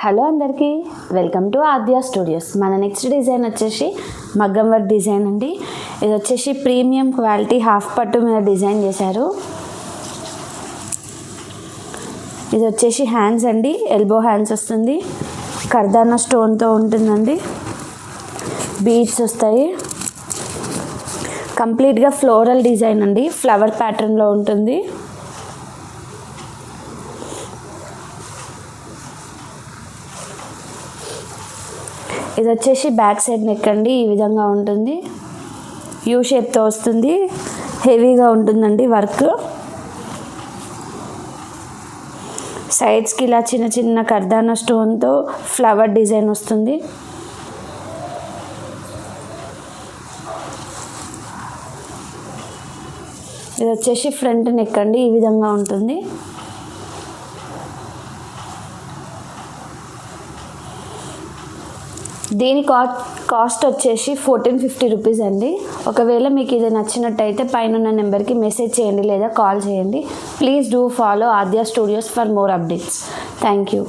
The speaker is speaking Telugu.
హలో అందరికీ, వెల్కమ్ టు ఆద్య స్టూడియోస్. మన నెక్స్ట్ డిజైన్ వచ్చేసి మగ్గం వర్క్ డిజైన్ అండి. ఇది వచ్చేసి ప్రీమియం క్వాలిటీ హాఫ్ పట్టు మీద డిజైన్ చేశారు. ఇది వచ్చేసి హ్యాండ్స్ అండి, ఎల్బో హ్యాండ్స్ వస్తుంది. కర్దానా స్టోన్తో ఉంటుందండి, బీడ్స్ వస్తాయి. కంప్లీట్గా ఫ్లోరల్ డిజైన్ అండి, ఫ్లవర్ ప్యాటర్న్లో ఉంటుంది. ఇది వచ్చేసి బ్యాక్ సైడ్ నెక్ అండి, ఈ విధంగా ఉంటుంది. యూ షేప్తో వస్తుంది, హెవీగా ఉంటుందండి వర్క్. సైడ్స్కి ఇలా చిన్న చిన్న కర్దానా స్టోన్తో ఫ్లవర్ డిజైన్ వస్తుంది. ఇది వచ్చేసి ఫ్రంట్ నెక్ అండి, ఈ విధంగా ఉంటుంది. దీని కాస్ట్ వచ్చేసి 1450 రూపీస్ అండి. ఒకవేళ మీకు ఇది నచ్చినట్టయితే పైన నెంబర్కి మెసేజ్ చేయండి లేదా కాల్ చేయండి. Please do follow Aadya studios for more updates. Thank you.